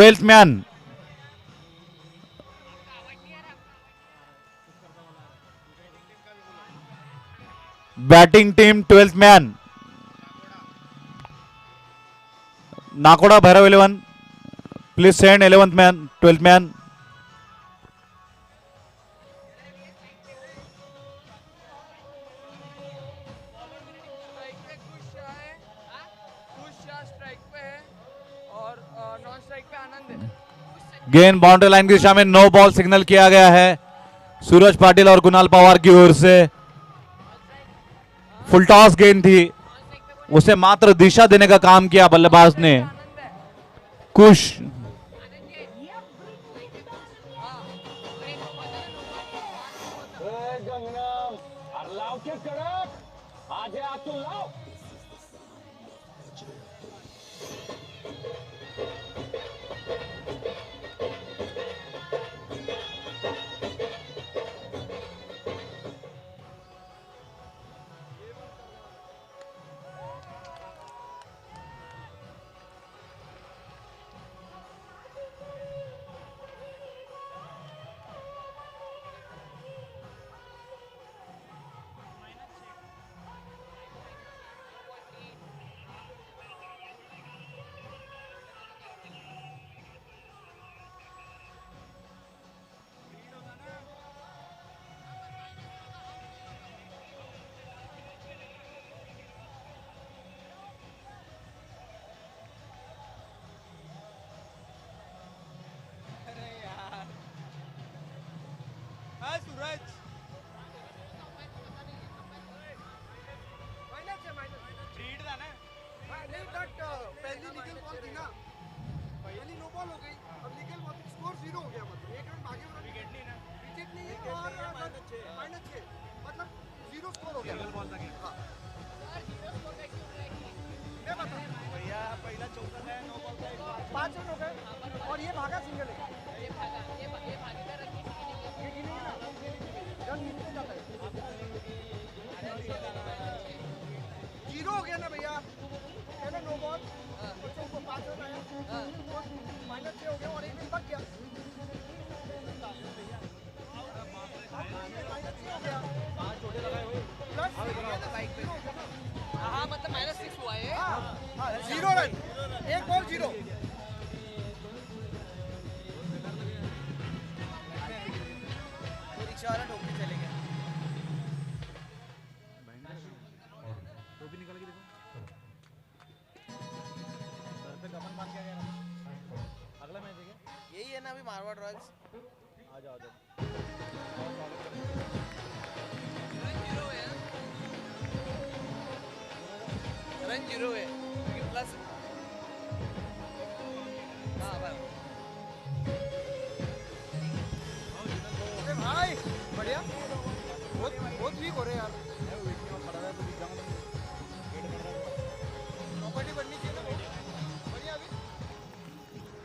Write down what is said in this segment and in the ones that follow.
12th man, batting team 12th man Nakoda Bhairav 11, please send 11th man 12th man. गेंद boundary line की दिशा में, no ball signal किया गया है सूरज पाटिल और कुणाल पवार की ओर से। फुल टॉस गेंद थी, उसे मात्र दिशा देने का काम किया बल्लेबाज ने Kush.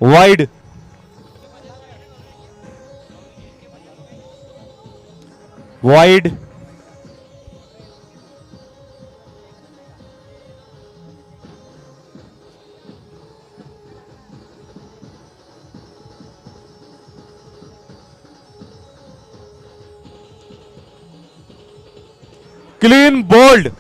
Wide, wide, clean bowled.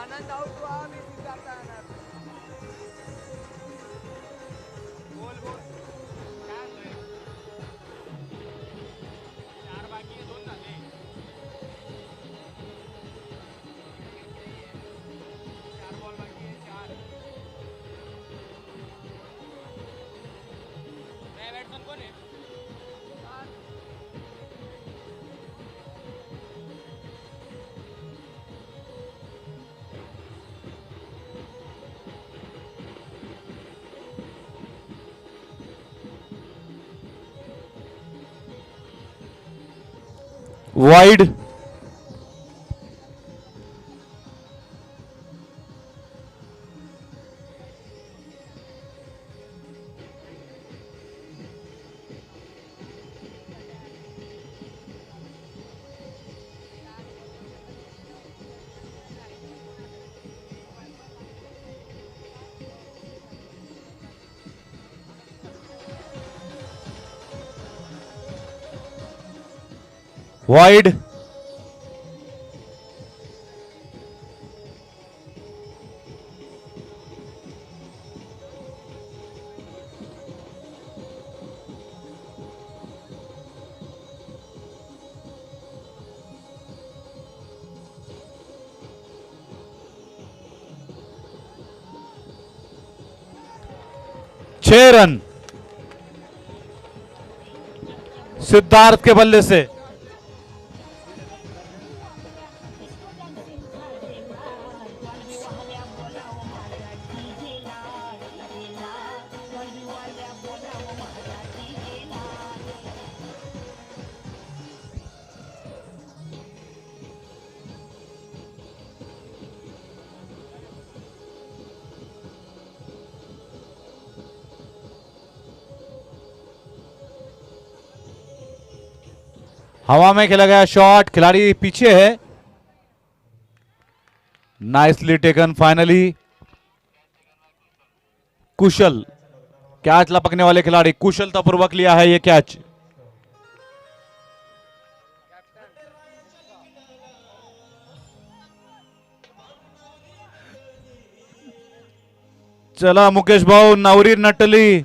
Anand out हुआ, सिद्धार्थ आनंद बोल बोल चार बाकी है, 2 झाले, 4 बॉल बाकी है, 4 नया बैट्समैन कौन है? वाइड। वाइड। छह रन सिद्धार्थ के बल्ले से। हवा में खेला गया शॉट, खिलाड़ी पीछे है। Nicely taken finally. Kushal, catch लपकने वाले खिलाड़ी कुशलतापूर्वक लिया है ये कैच। चला मुकेश भाऊ, नवरी नटली।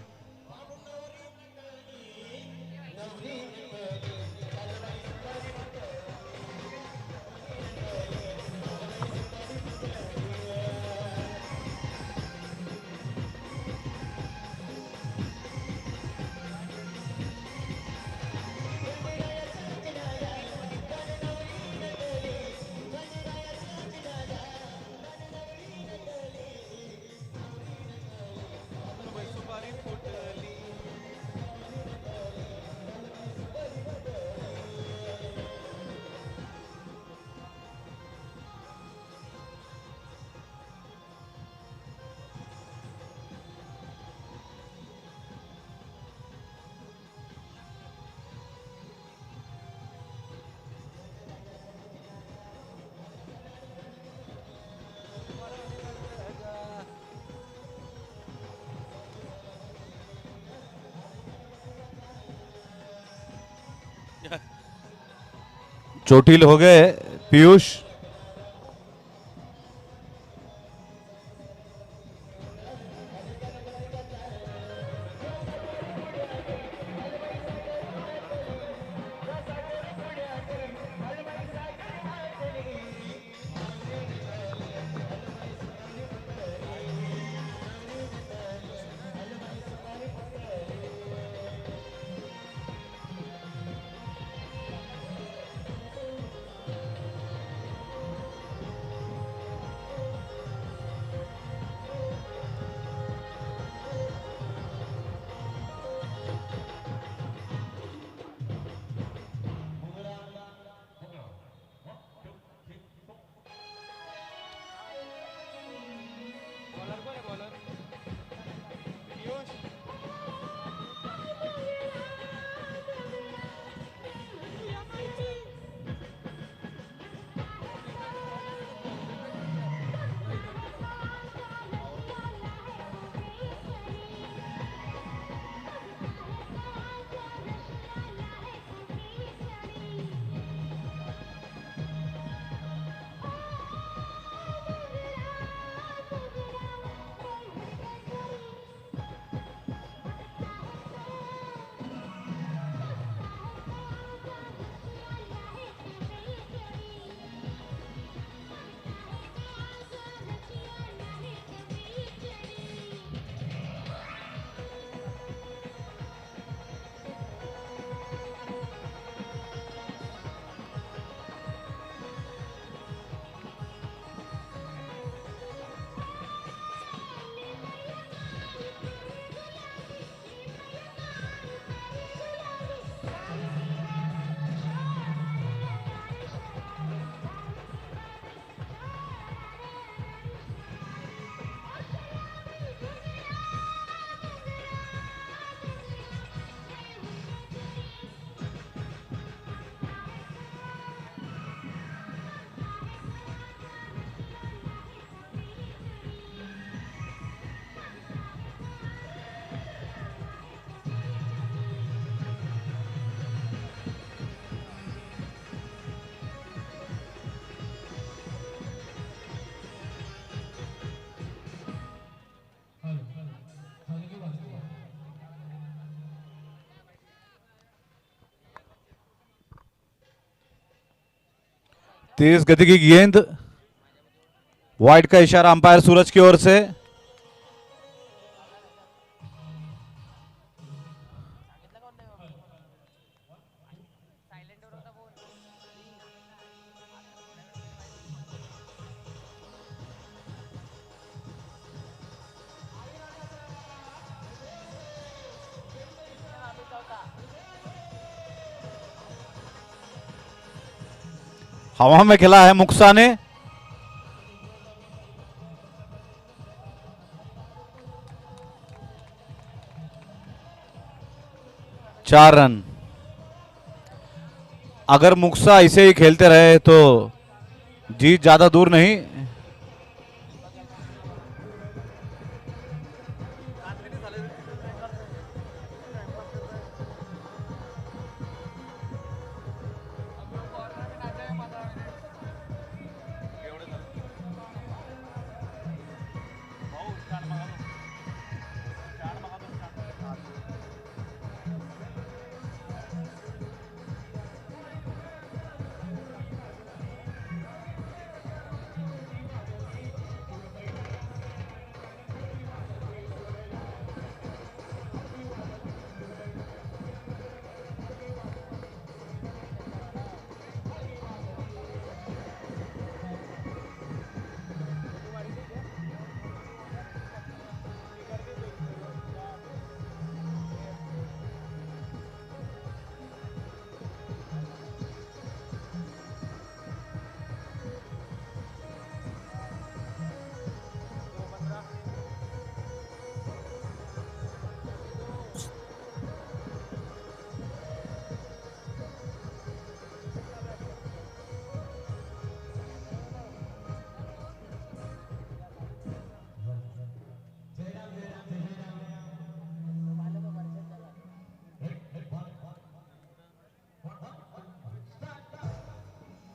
चोटिल हो गए पीयूष। तेज गति की गेंद, वाइड का इशारा अंपायर सूरज की ओर से। हवा में खेला है मुक्सा ने। चार रन। अगर मुक्सा इसे ही खेलते रहे तो जीत ज्यादा दूर नहीं।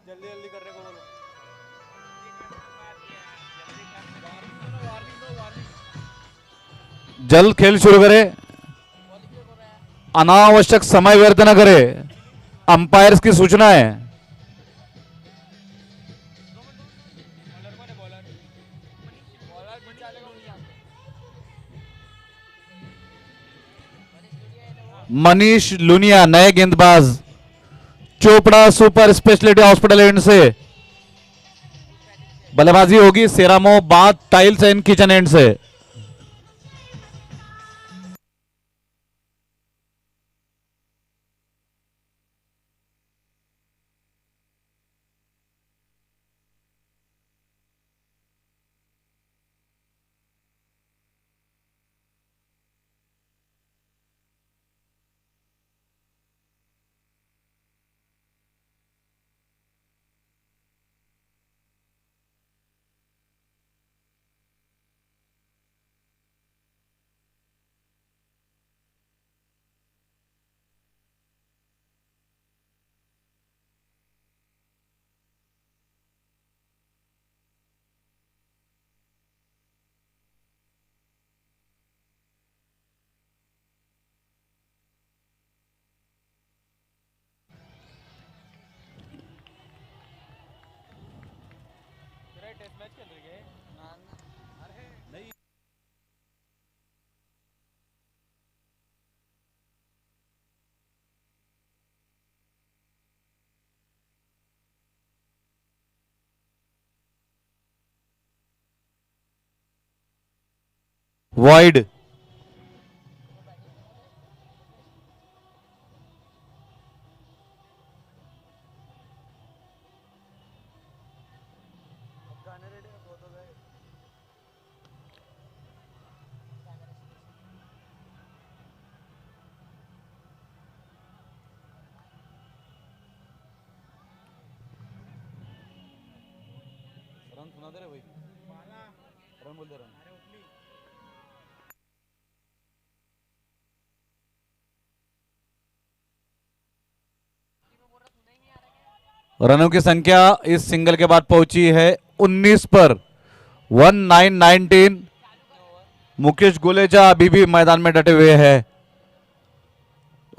जल्दी जल्दी करने को बोलो। जल्द खेल शुरू करे, अनावश्यक समय व्यर्थ न करे। अंपायर्स की सूचना है। बॉलर को ने बॉलर बॉलर बचालेगा उनका। मनीष लुनिया नए गेंदबाज, Chopra super speciality hospital end से। बल्लेबाजी होगी Ceramo bath tiles and kitchen end से। टेस्ट मैच खेल रहे हैं। अरे नहीं वाइड। रन सुना दे रहे भाई, रन बोल दे रन। रनों की संख्या इस सिंगल के बाद पहुंची है 19 पर। 1919। मुकेश गुलेजा अभी भी मैदान में डटे हुए हैं।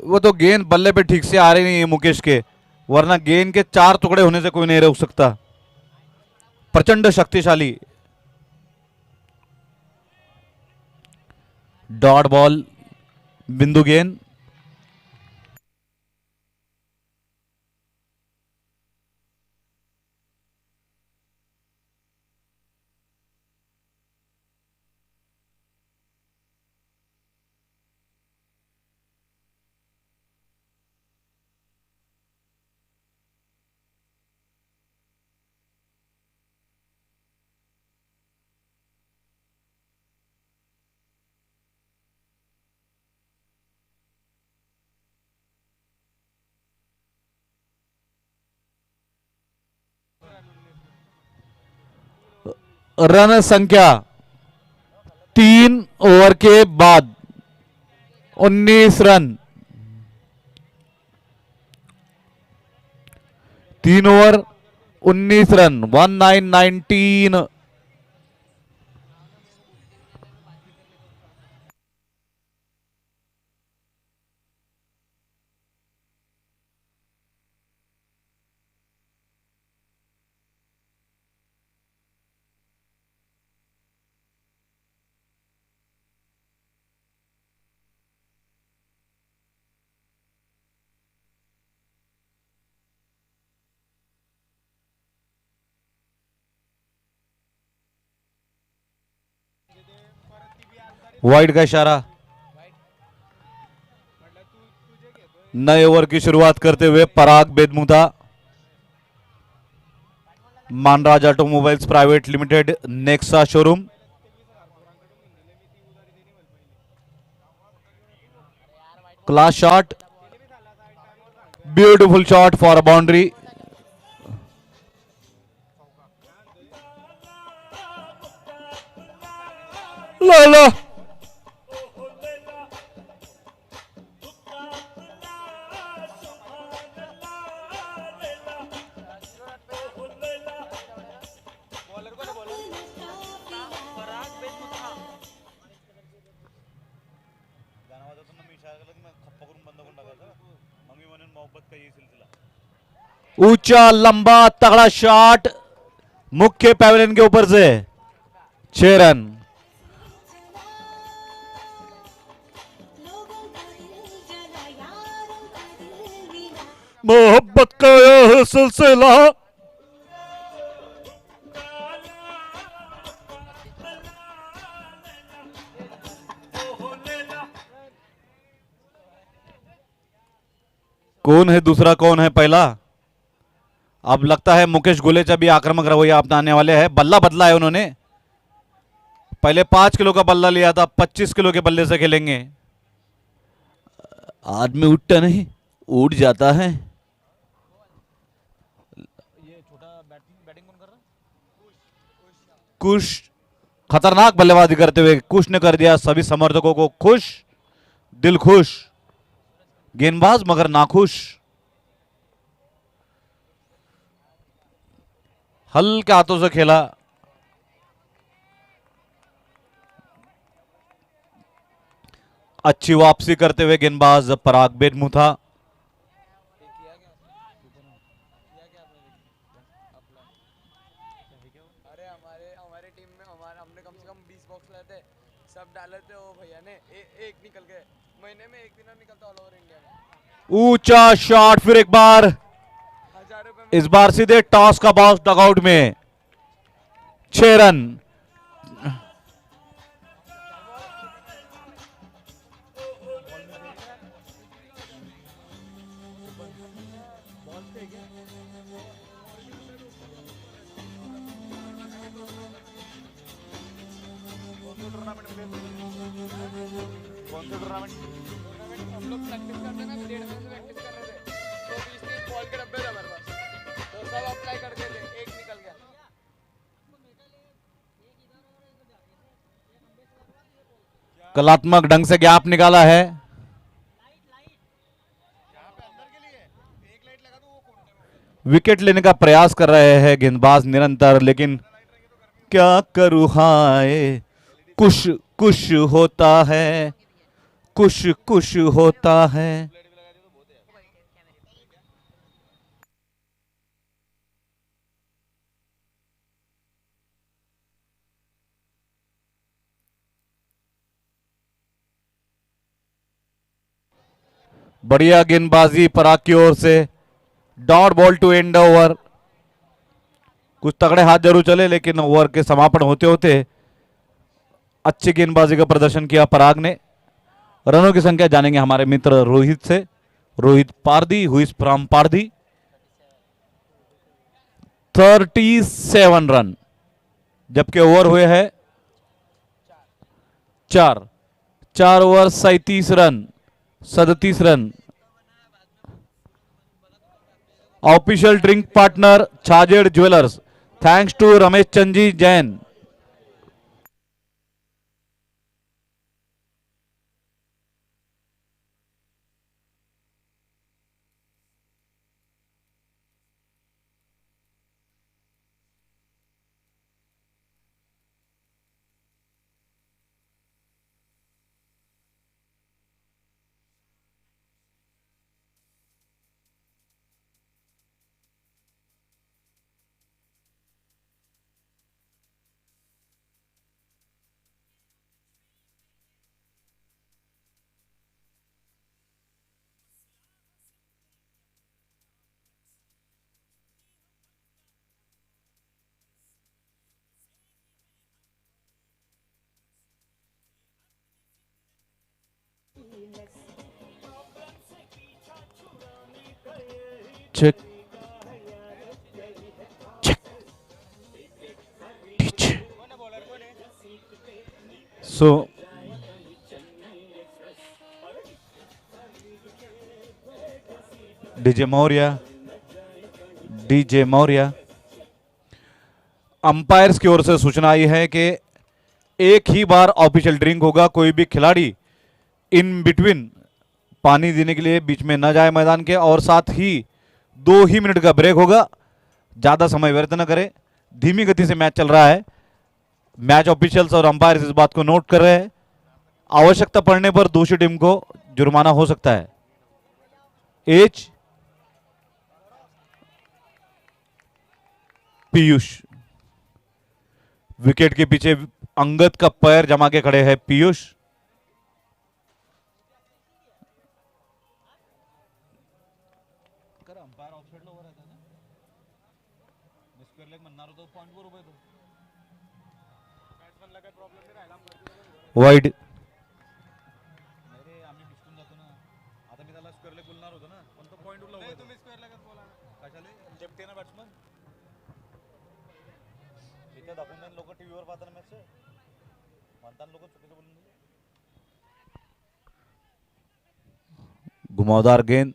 वो तो गेंद बल्ले पे ठीक से आ रही नहीं है मुकेश के, वरना गेंद के 4 टुकड़े होने से कोई नहीं रोक सकता। प्रचंड शक्तिशाली। डॉट बॉल, बिंदु गेंद। रन संख्या 3 ओवर के बाद 19 रन। 3 over 19 run, 1919। वाइड का इशारा। नए ओवर की शुरुआत करते हुए Parag Bedmutha, Manraj automobiles private limited, Nexa showroom. Class shot, beautiful shot for a boundary. ला ला बॉलर को ना बॉलर पराग बेनमुथा गाणं वाजवताना मी इशारा केला की मग खप्पा करून बंद करून टाकायचा, मग मी म्हणून मोहब्बत का ये सिलसिला। ऊंचा लंबा तगड़ा शॉट मुख्य पैवेलियन के ऊपर से। 6 रन। मोहब्बत का यह सिलसिला। कौन है दूसरा, कौन है पहला? अब लगता है मुकेश गुलेचा भी आक्रामक रवैया अपनाने वाले हैं। बल्ला बदला है उन्होंने, पहले 5 किलो का बल्ला लिया था, 25 किलो के बल्ले से खेलेंगे। आदमी उठता नहीं, उठ जाता है। ये छोटा बैटिंग कौन कर रहा है? कुश खतरनाक बल्लेबाजी करते हुए कुश ने कर दिया सभी समर्थकों को खुश, दिल खुश। गेंदबाज मगर नाखुश। हल्के हाथों से खेला। अच्छी वापसी करते हुए गेंदबाज पराग बेनमुथा। किया क्या आपने अरे हमारे टीम में हमने कम से कम 20 बॉक्स लाए थे, सब डाले थे वो भैया ने। एक निकल गए, महीने में एक दिन निकलता ऑल ओवर इंडिया में। ऊंचा शॉट, फिर एक बार, 1000 रुपए में इस बार सीधे टॉस का बॉक्स डगआउट में। 6 रन। हम लोग प्रैक्टिस करते ना, 1.5 महीने से प्रैक्टिस कर रहे थे, तो 20-30 बॉल के डब्बे थे हमारे पास, तो सब अप्लाई करते थे, एक निकल गया। कलात्मक ढंग से गैप निकाला है। विकेट लेने का प्रयास कर रहे हैं गेंदबाज निरंतर, लेकिन क्या करूं हाय, कुछ कुछ होता है, कुछ कुछ होता है। बढ़िया गेंदबाजी पराग की ओर से, dot ball to end over. कुछ तगड़े हाथ जरूर चले, लेकिन ओवर के समापन होते होते अच्छी गेंदबाजी का प्रदर्शन किया पराग ने। रनों की संख्या जानेंगे हमारे मित्र रोहित से। रोहित पारदी, हुई फ्रॉम पारदी। 37 रन, जबकि ओवर हुए हैं 4। 4 over 37 run, 37 run. Official drink partner Chhajed jewellers, thanks to Ramesh Chand ji Jain. Check check so DJ Maurya umpires की ओर से सूचना आई है कि एक ही बार ऑफिशियल ड्रिंक होगा। कोई भी खिलाड़ी इन बिटवीन पानी देने के लिए बीच में न जाए मैदान के, और साथ ही 2 ही मिनट का ब्रेक होगा। ज्यादा समय व्यर्थ न करें, धीमी गति से मैच चल रहा है। मैच ऑफिशियल्स और अंपायर्स इस बात को नोट कर रहे हैं। आवश्यकता पड़ने पर दूसरी टीम को जुर्माना हो सकता है। एज पीयूष, विकेट के पीछे अंगद का पैर जमा के खड़े हैं पीयूष। वाइड, घुमावदार गेंद,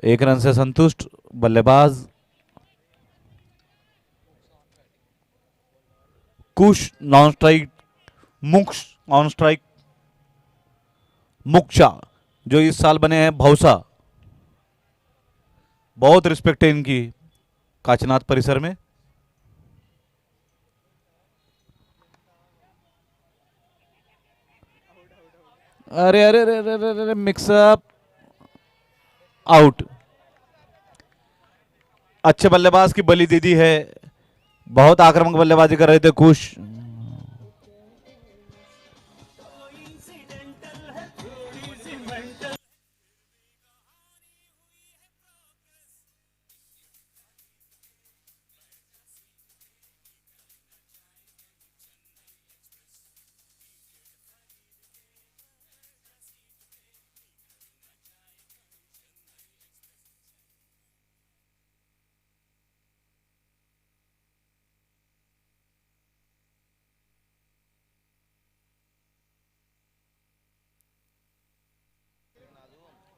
1 रन से संतुष्ट बल्लेबाज कुश। नॉन स्ट्राइक मुक्ष, ऑन स्ट्राइक मुक्शा, जो इस साल बने हैं भौसा। बहुत रिस्पेक्ट है इनकी काचनाथ परिसर में। अरे अरे अरे अरे अरे, अरे मिक्सअप, आउट। अच्छे बल्लेबाज की बलि दे दी है। बहुत आक्रामक बल्लेबाजी कर रहे थे कुश।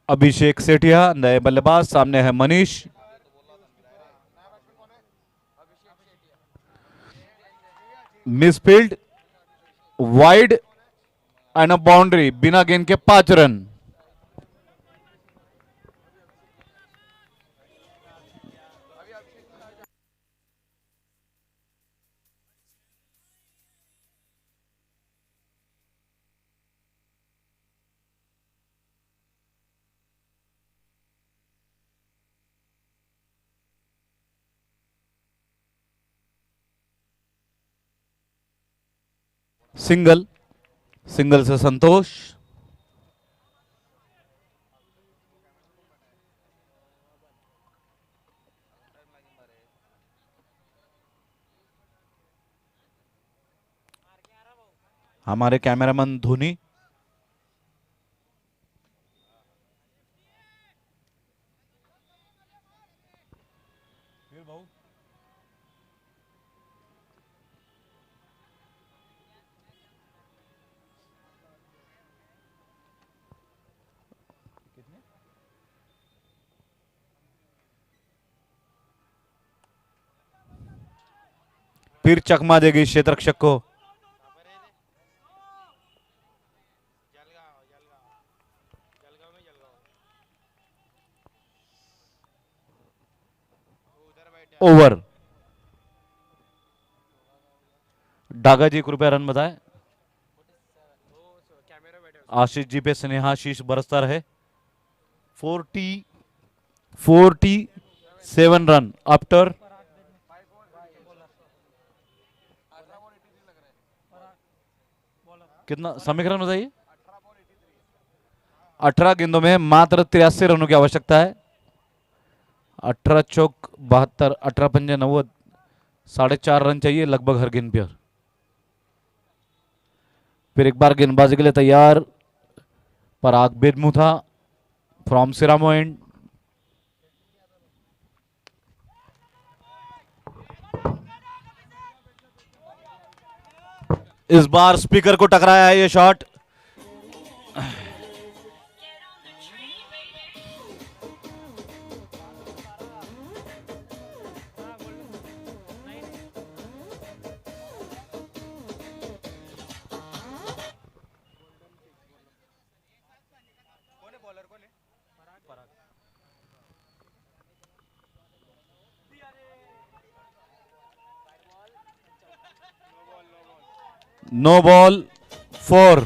अभिषेक सेठिया नए बल्लेबाज, सामने है Manish. Misfield, wide and a boundary, बिना गेंद के 5 रन। सिंगल, सिंगल से संतोष। हमारे कैमरामैन धोनी। फिर चकमा देगी क्षेत्र रक्षक को। ओवर। डागा जी कृपया रन बताएं। आशीष जी पे स्नेहाशीष बरसता रहे। 47 रन आफ्टर। कितना समीकरण बताइए। 18 गेंदों में मात्र 83 रनों की आवश्यकता है। 18 चौक 72, 18 पंजे 90, 4.5 रन चाहिए लगभग हर गेंद पर। फिर एक बार गेंदबाजी के लिए तैयार पराग बेदमुथा फ्रॉम सिरामो एंड। इस बार स्पीकर को टकराया है ये shot. No ball 4।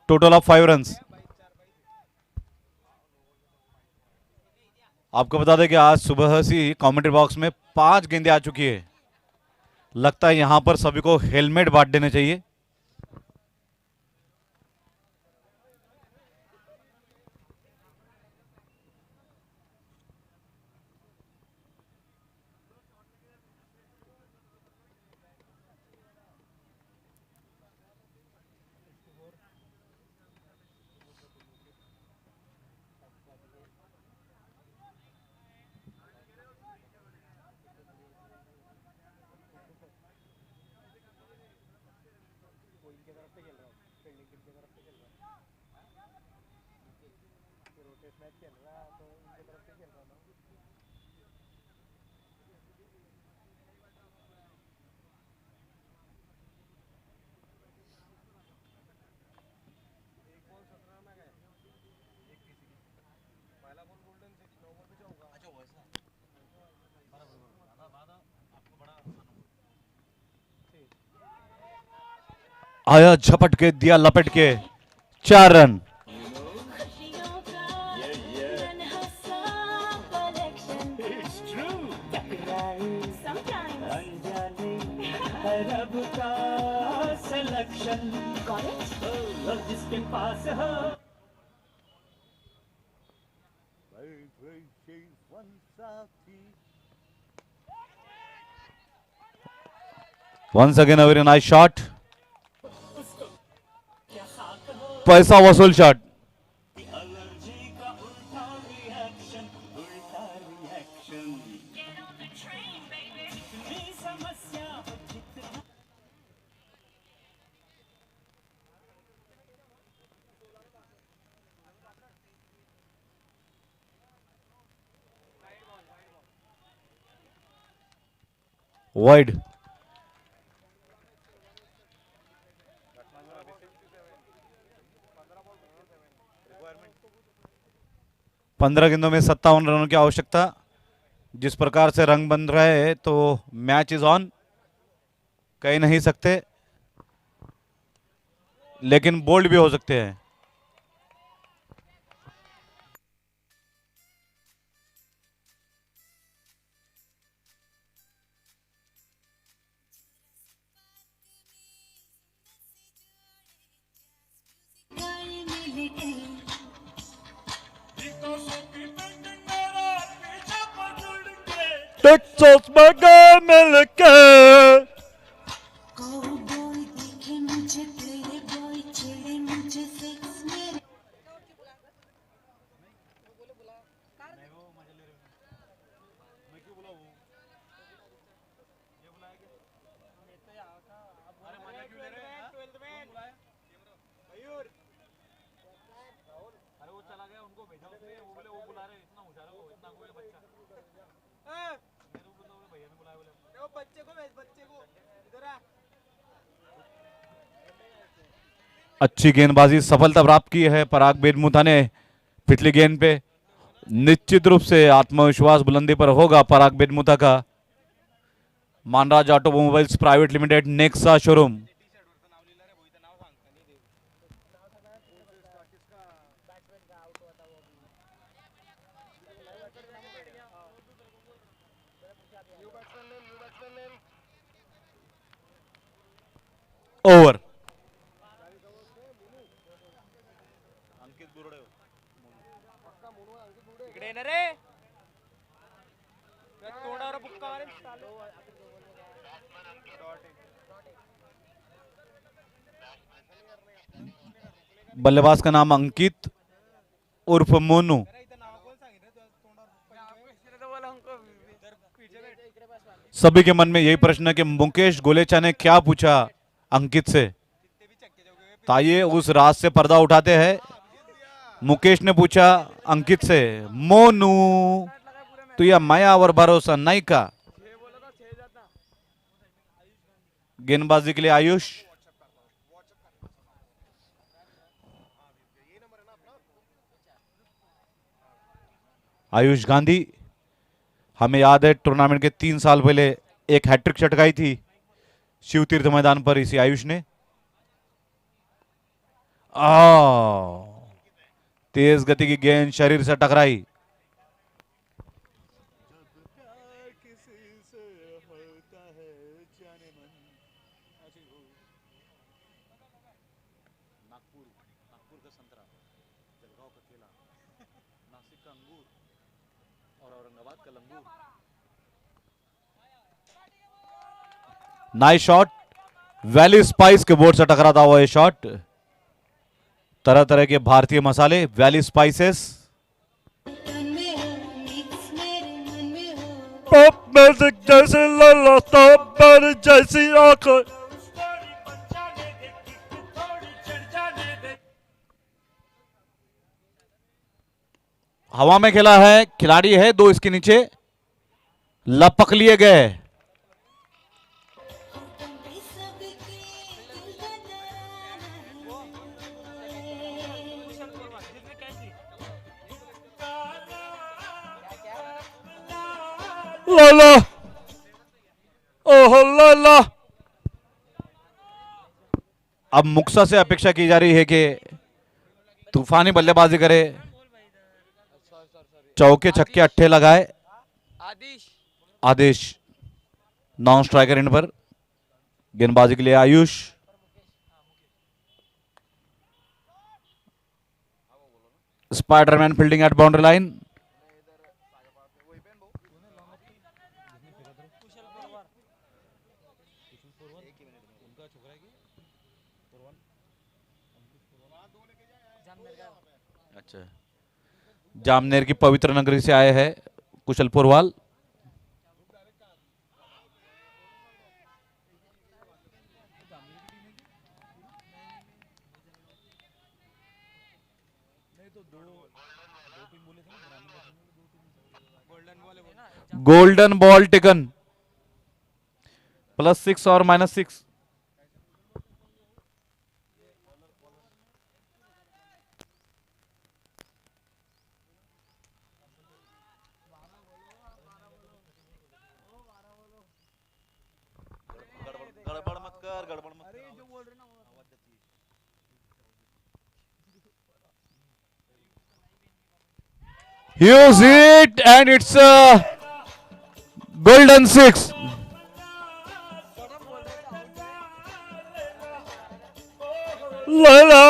Total of 5 runs. आपको बता दें कि आज सुबह से कमेंट्री बॉक्स में 5 गेंदें आ चुकी है। लगता है यहां पर सभी को हेलमेट बांट देने चाहिए। आया झपट के दिया लपेट के 4 रन। जिसके पास हो Once again a very nice shot. पैसा वसूल शॉट। वाइड। 15 गेंदों में 57 रनों की आवश्यकता। जिस प्रकार से रंग बन रहे हैं तो मैच इज ऑन, कह नहीं सकते, लेकिन बोल्ड भी हो सकते हैं। टेक्सास में गए मिलके। अच्छी गेंदबाजी, सफलता प्राप्त की है पराग बेदमुथा ने पिछली गेंद पे। निश्चित रूप से आत्मविश्वास बुलंदी पर होगा पराग बेदमुथा का। Manraj automobiles private limited, Nexa showroom. Over. बल्लेबाज का नाम अंकित उर्फ मोनू। सभी के मन में यही प्रश्न है कि मुकेश गोलेचा ने क्या पूछा अंकित से। तो आइए उस राज से पर्दा उठाते हैं। मुकेश ने पूछा अंकित से, मोनू तू या माया और भरोसा नहीं का। गेंदबाजी के लिए आयुष। आयुष गांधी, हमें याद है टूर्नामेंट के 3 साल पहले एक हैट्रिक चटकाई थी शिव तीर्थ मैदान पर इसी आयुष ने। तेज गति की गेंद शरीर से टकराई। नागपुर का संतरा, जलगांव का केला, नासिक का अंगूर और औरंगाबाद का लंगूर। नाइस शॉट, वैली स्पाइस के बोर्ड से टकराता हुआ ये शॉट। तरह तरह के भारतीय मसाले, वैली स्पाइसेस। पॉप म्यूजिक जैसे लला पर जैसी आंखें। हवा में खेला है, खिलाड़ी है 2 इसके नीचे, लपक लिए गए। लाला, ओह लाला। अब मुक्सा से अपेक्षा की जा रही है कि तूफानी बल्लेबाजी करे, चौके छक्के अट्ठे लगाए। आदेश नॉन स्ट्राइकर एंड पर। गेंदबाजी के लिए Ayush. Spiderman fielding at boundary line. अच्छा, जामनेर की पवित्र नगरी से आए हैं Kushal Purwal. Golden ball taken, +6 और -6। गड़बड़ मत कर, गड़बड़ मत कर। जो बोल रहे ना वो आवाज जाती है। Here's it and it's a golden 6. लाला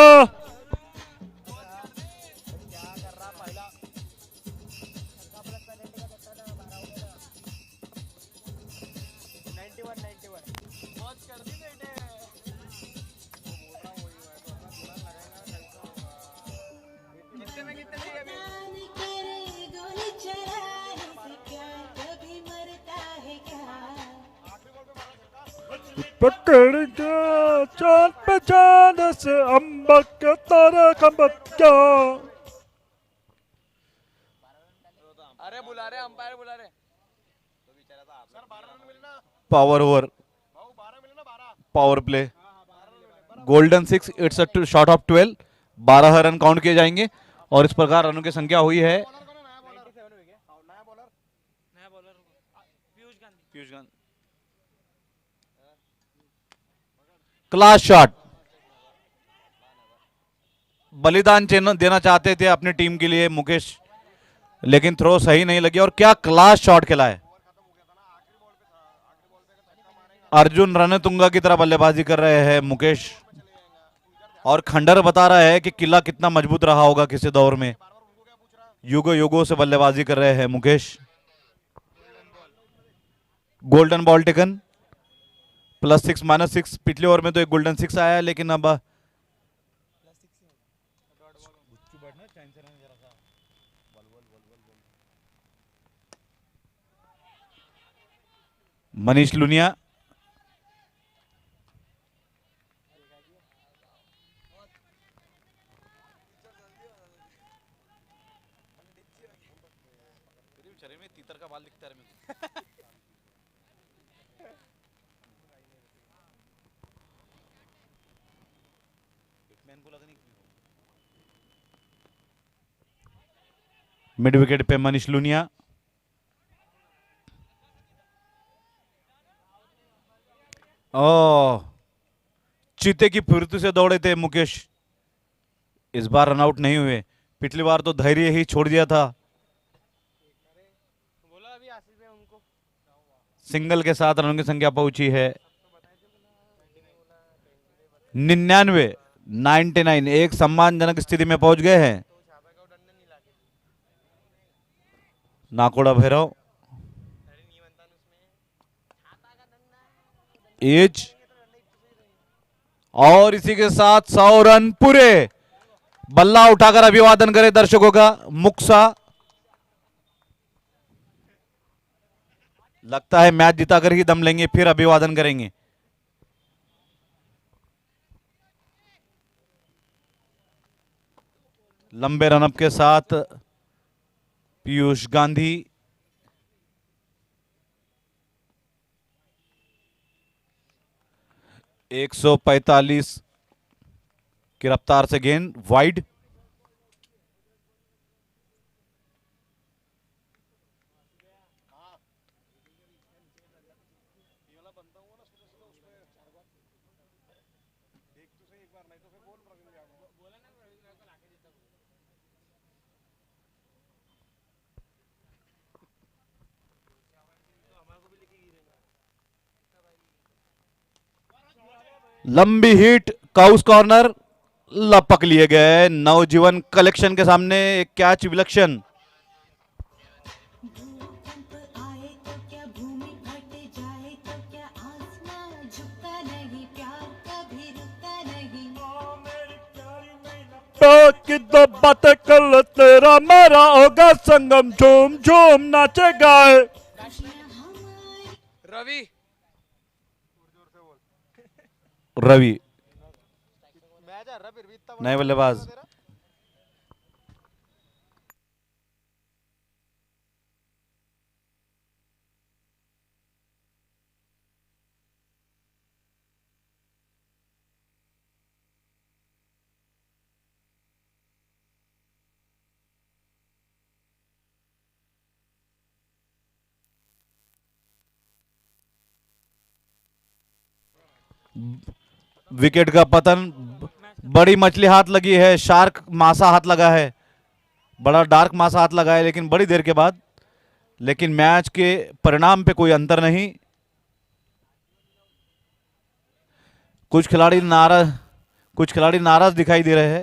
पकड़ के चांद पे चांद से अंबर के तारे का बच्चा। अरे बुला रहे अंपायर बुला रहे। Power over, power play, golden 6, it's a shot of 12। 12 run count किए जाएंगे और इस प्रकार रनों की संख्या हुई है। पीयूष गांधी, क्लास शॉट, बलिदान देना चाहते थे अपनी टीम के लिए मुकेश, लेकिन थ्रो सही नहीं लगी। और क्या क्लास शॉट खेला है। अर्जुन रणतुंगा की तरह बल्लेबाजी कर रहे हैं मुकेश, और खंडर बता रहा है कि किला कितना मजबूत रहा होगा किसी दौर में। युगो युगो से बल्लेबाजी कर रहे हैं मुकेश। Golden ball taken, +6 -6। पिछले ओवर में तो एक गोल्डन 6 आया, लेकिन अब मनीष लुनिया, तीतर का बाल दिखता है। मिड विकेट पे मनीष लुनिया, ओ चीते की फुर्ती से दौड़े थे मुकेश, इस बार रनआउट नहीं हुए। पिछली बार तो धैर्य ही छोड़ दिया था। सिंगल के साथ रनों की संख्या पहुंची है 99। एक सम्मानजनक स्थिति में पहुंच गए हैं। नाकोड़ा भैरव, एज, और इसी के साथ 100 रन पूरे। बल्ला उठाकर अभिवादन करें दर्शकों का मुक्सा। लगता है मैच जिताकर ही दम लेंगे, फिर अभिवादन करेंगे। लंबे रनअप के साथ पीयूष गांधी, एक 145 की रफ्तार से गेंद वाइड। लंबी हिट, काउस कॉर्नर, लपक लिए गए। नवजीवन कलेक्शन के सामने एक कैच विलक्षण। की दो बातें कर तेरा मेरा होगा संगम, झूम झूम नाचे गाए। रवि, रवि नए बल्लेबाज। विकेट का पतन, बड़ी मछली हाथ लगी है, शार्क मासा हाथ लगा है, बड़ा डार्क मासा हाथ लगा है, लेकिन बड़ी देर के बाद। लेकिन मैच के परिणाम पे कोई अंतर नहीं। कुछ खिलाड़ी नाराज दिखाई दे रहे हैं।